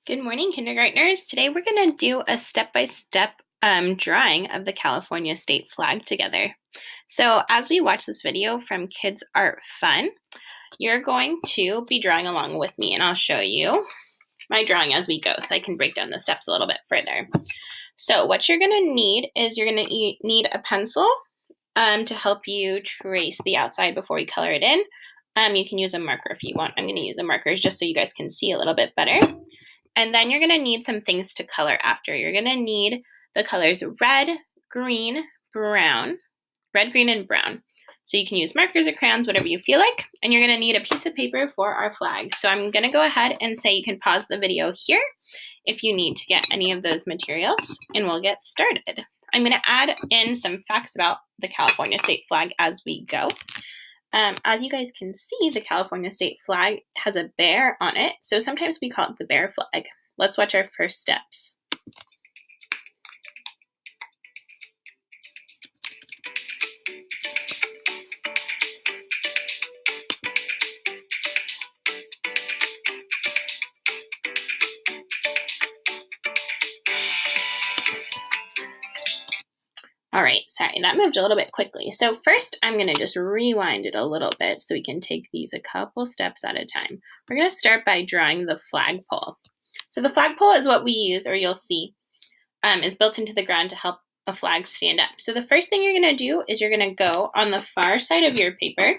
Good morning, kindergartners. Today we're going to do a step-by-step drawing of the California state flag together. So as we watch this video from Kids Art Fun, you're going to be drawing along with me, and I'll show you my drawing as we go so I can break down the steps a little bit further. So what you're going to need is you're going to need a pencil to help you trace the outside before we color it in. You can use a marker if you want. I'm going to use a marker just so you guys can see a little bit better. And then you're going to need some things to color after. You're going to need the colors red, green, brown, red, green, and brown. So you can use markers or crayons, whatever you feel like. And you're going to need a piece of paper for our flag. So I'm going to go ahead and say you can pause the video here if you need to get any of those materials, and we'll get started. I'm going to add in some facts about the California state flag as we go. As you guys can see, the California state flag has a bear on it, so sometimes we call it the bear flag. Let's watch our first steps. All right, sorry, that moved a little bit quickly. So first, I'm going to just rewind it a little bit so we can take these a couple steps at a time. We're going to start by drawing the flagpole. So the flagpole is what we use, or you'll see, is built into the ground to help a flag stand up. So the first thing you're going to do is you're going to go on the far side of your paper,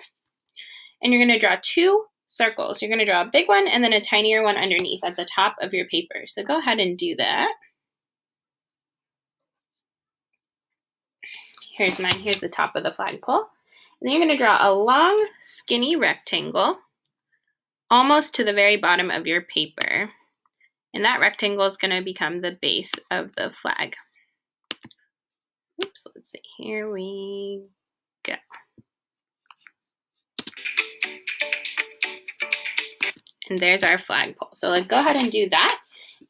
and you're going to draw two circles. You're going to draw a big one and then a tinier one underneath at the top of your paper. So go ahead and do that. Here's mine. Here's the top of the flagpole. And then you're going to draw a long, skinny rectangle almost to the very bottom of your paper. And that rectangle is going to become the base of the flag. Oops, let's see. Here we go. And there's our flagpole. So let's go ahead and do that.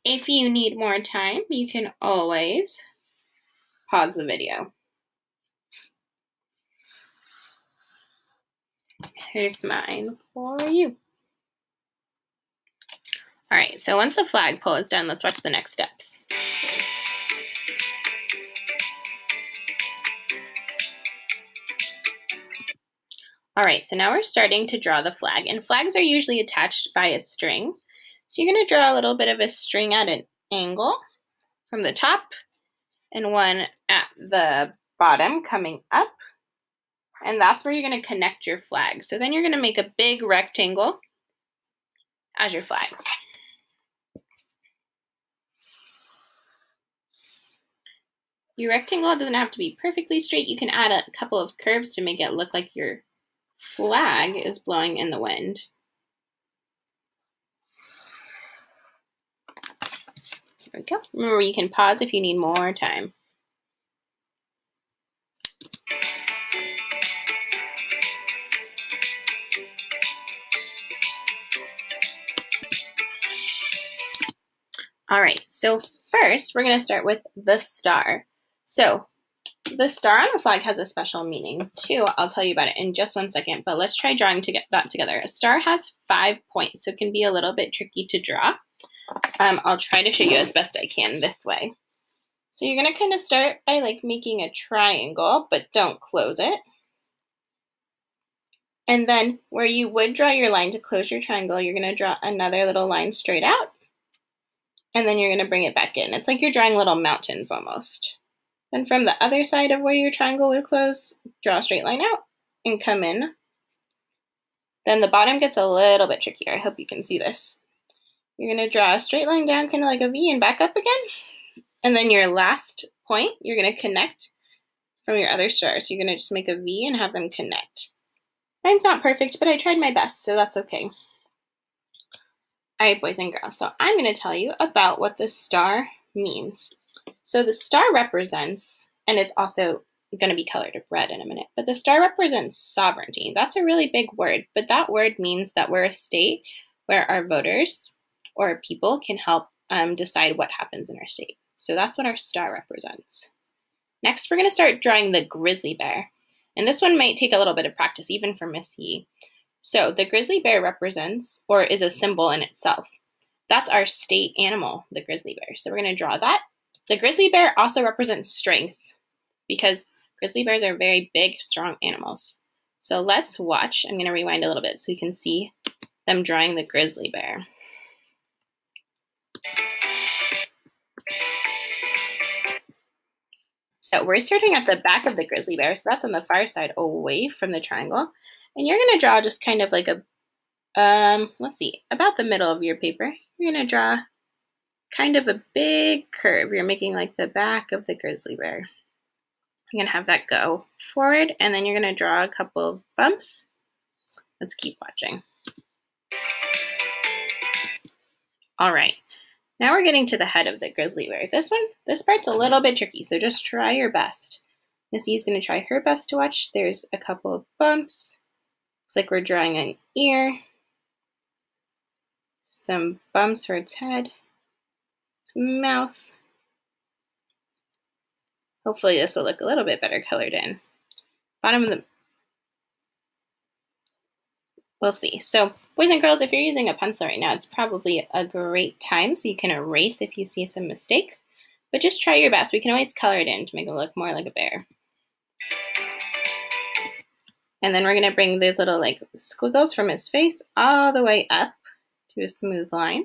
If you need more time, you can always pause the video. Here's mine for you. All right, so once the flagpole is done, let's watch the next steps. All right, so now we're starting to draw the flag, and flags are usually attached by a string. So you're going to draw a little bit of a string at an angle from the top and one at the bottom coming up. And that's where you're going to connect your flag. So then you're going to make a big rectangle as your flag. Your rectangle doesn't have to be perfectly straight. You can add a couple of curves to make it look like your flag is blowing in the wind. Here we go. Remember, you can pause if you need more time. All right, so first we're going to start with the star. So the star on a flag has a special meaning too. I'll tell you about it in just 1 second, but let's try drawing that together. A star has 5 points, so it can be a little bit tricky to draw. I'll try to show you as best I can this way. So you're going to kind of start by like making a triangle, but don't close it. And then where you would draw your line to close your triangle, you're going to draw another little line straight out. And then you're going to bring it back in. It's like you're drawing little mountains almost. Then from the other side of where your triangle would close, draw a straight line out and come in. Then the bottom gets a little bit trickier. I hope you can see this. You're going to draw a straight line down kind of like a V and back up again. And then your last point, you're going to connect from your other star. So you're going to just make a V and have them connect. Mine's not perfect, but I tried my best, so that's okay. All right, boys and girls, so I'm going to tell you about what the star means. So the star represents, and it's also going to be colored red in a minute, but the star represents sovereignty. That's a really big word, but that word means that we're a state where our voters or people can help decide what happens in our state. So that's what our star represents. Next, we're going to start drawing the grizzly bear. And this one might take a little bit of practice, even for Miss Yee. So the grizzly bear represents, or is a symbol in itself, that's our state animal, the grizzly bear. So we're going to draw that. The grizzly bear also represents strength because grizzly bears are very big, strong animals. So let's watch. I'm going to rewind a little bit so you can see them drawing the grizzly bear. So we're starting at the back of the grizzly bear, so that's on the far side away from the triangle. And you're going to draw just kind of like a, let's see, about the middle of your paper. You're going to draw kind of a big curve. You're making like the back of the grizzly bear. You're going to have that go forward, and then you're going to draw a couple of bumps. Let's keep watching. All right. Now we're getting to the head of the grizzly bear. This part's a little bit tricky, so just try your best. Missy's going to try her best to watch. There's a couple of bumps. Looks like we're drawing an ear. Some bumps for its head. Its mouth. Hopefully this will look a little bit better colored in. Bottom of the... We'll see. So, boys and girls, if you're using a pencil right now, it's probably a great time so you can erase if you see some mistakes. But just try your best. We can always color it in to make it look more like a bear. And then we're going to bring these little like squiggles from his face all the way up to a smooth line.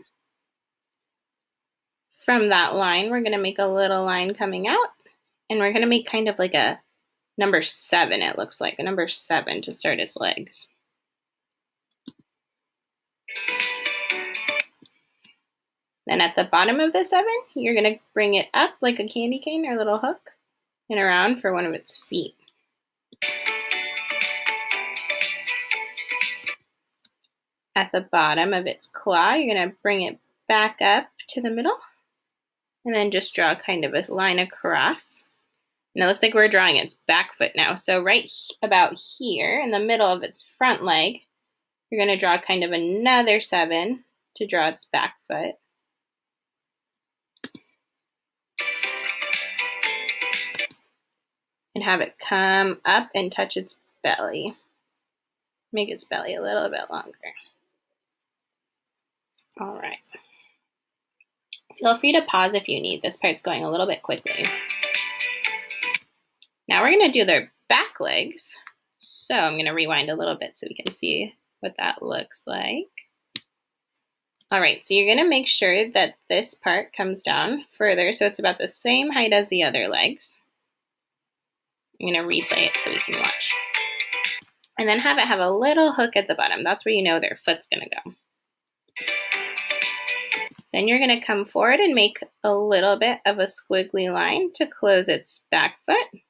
From that line, we're going to make a little line coming out. And we're going to make kind of like a number 7, it looks like. A number 7 to start its legs. Then at the bottom of the 7, you're going to bring it up like a candy cane or little hook and around for one of its feet. At the bottom of its claw, you're going to bring it back up to the middle and then just draw kind of a line across. And it looks like we're drawing its back foot now. So right about here in the middle of its front leg, you're going to draw kind of another 7 to draw its back foot. And have it come up and touch its belly. Make its belly a little bit longer. All right. Feel free to pause if you need. This part's going a little bit quickly. Now we're going to do their back legs. So I'm going to rewind a little bit so we can see what that looks like. All right, so you're going to make sure that this part comes down further so it's about the same height as the other legs. I'm going to replay it so we can watch. And then have it have a little hook at the bottom. That's where you know their foot's going to go. Then you're going to come forward and make a little bit of a squiggly line to close its back foot.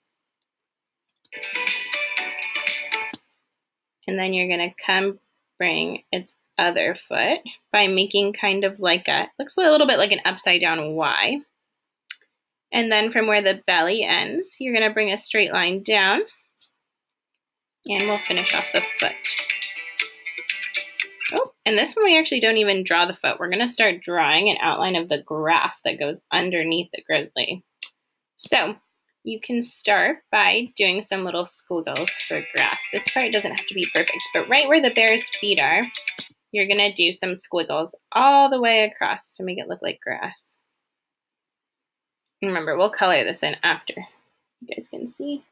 And then you're going to come bring its other foot by making kind of like a, looks a little bit like an upside down Y. And then from where the belly ends, you're going to bring a straight line down and we'll finish off the foot. Oh, and this one we actually don't even draw the foot. We're going to start drawing an outline of the grass that goes underneath the grizzly. So you can start by doing some little squiggles for grass. This part doesn't have to be perfect, but right where the bear's feet are, you're going to do some squiggles all the way across to make it look like grass. Remember, we'll color this in after. You guys can see.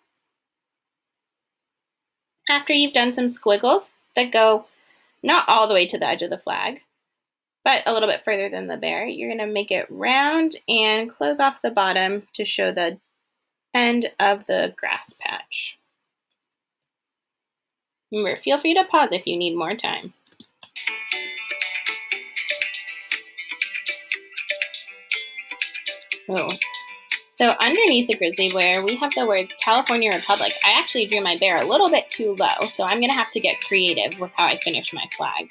After you've done some squiggles that go not all the way to the edge of the flag, but a little bit further than the bear, you're going to make it round and close off the bottom to show the end of the grass patch. Remember, feel free to pause if you need more time. Oh. So underneath the grizzly bear, we have the words California Republic. I actually drew my bear a little bit too low, so I'm going to have to get creative with how I finish my flag.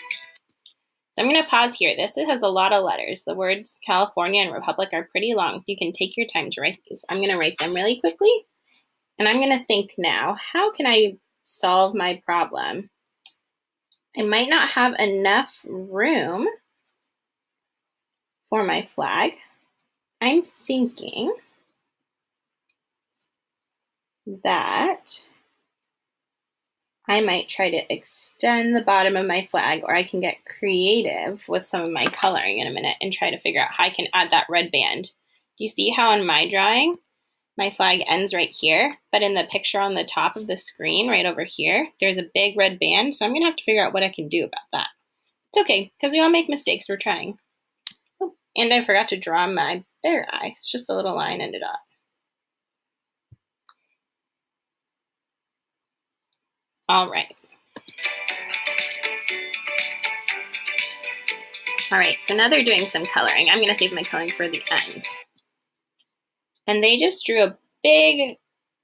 So I'm going to pause here. This has a lot of letters. The words California and Republic are pretty long, so you can take your time to write these. I'm going to write them really quickly, and I'm going to think now, how can I solve my problem? I might not have enough room for my flag. I'm thinking that I might try to extend the bottom of my flag, or I can get creative with some of my coloring in a minute and try to figure out how I can add that red band. Do you see how in my drawing, my flag ends right here, but in the picture on the top of the screen, right over here, there's a big red band, so I'm gonna have to figure out what I can do about that. It's okay, because we all make mistakes, we're trying. Oh, and I forgot to draw my bear eye. It's just a little line and a dot. All right. All right, so now they're doing some coloring. I'm gonna save my coloring for the end. And they just drew a big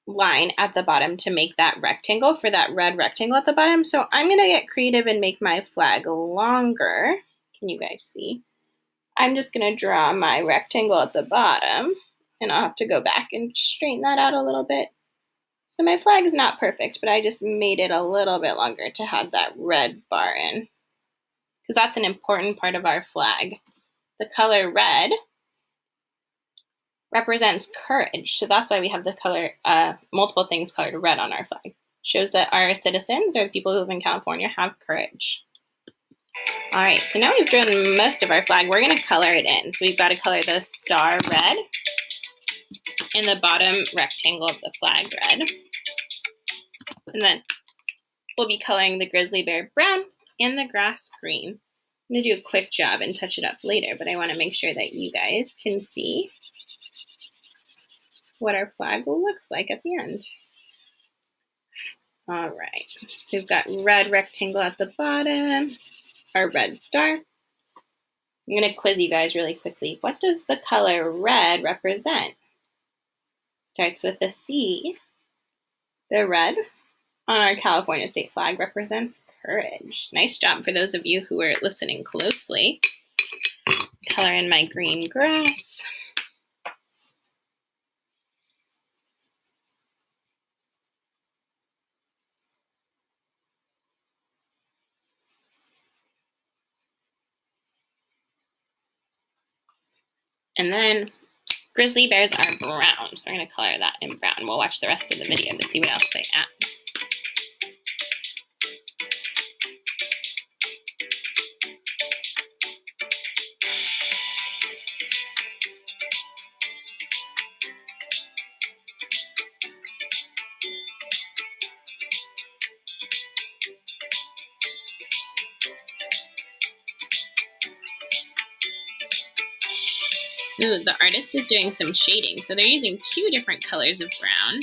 line at the bottom to make that rectangle for that red rectangle at the bottom. So I'm gonna get creative and make my flag longer. Can you guys see? I'm just gonna draw my rectangle at the bottom, and I'll have to go back and straighten that out a little bit. So my flag is not perfect, but I just made it a little bit longer to have that red bar in, because that's an important part of our flag. The color red represents courage, so that's why we have the color, multiple things colored red on our flag. Shows that our citizens, or the people who live in California, have courage. All right, so now we've drawn most of our flag. We're gonna color it in. So we've got to color the star red and the bottom rectangle of the flag red. And then we'll be coloring the grizzly bear brown and the grass green. I'm gonna do a quick job and touch it up later, but I wanna make sure that you guys can see what our flag looks like at the end. All right, so we've got red rectangle at the bottom, our red star. I'm gonna quiz you guys really quickly. What does the color red represent? Starts with a C. The red on our California state flag represents courage. Nice job for those of you who are listening closely. Color in my green grass. And then grizzly bears are brown, so we're going to color that in brown. We'll watch the rest of the video to see what else they add. Ooh, the artist is doing some shading, so they're using 2 different colors of brown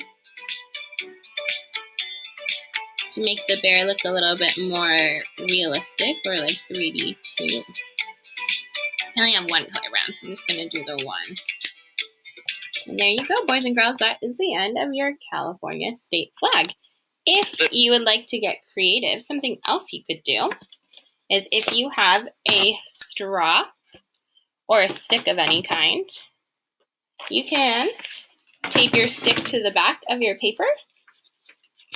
to make the bear look a little bit more realistic, or like 3D too. I only have 1 color brown, so I'm just going to do the 1. And there you go, boys and girls. That is the end of your California state flag. If you would like to get creative, something else you could do is, if you have a straw or a stick of any kind, you can tape your stick to the back of your paper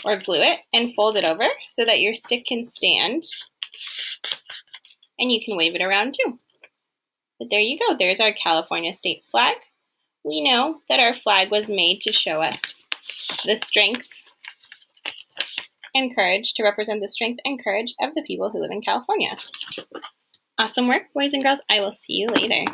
or glue it and fold it over so that your stick can stand, and you can wave it around too. But there you go. There's our California state flag. We know that our flag was made to show us the strength and courage, to represent the strength and courage of the people who live in California. Awesome work, boys and girls. I will see you later.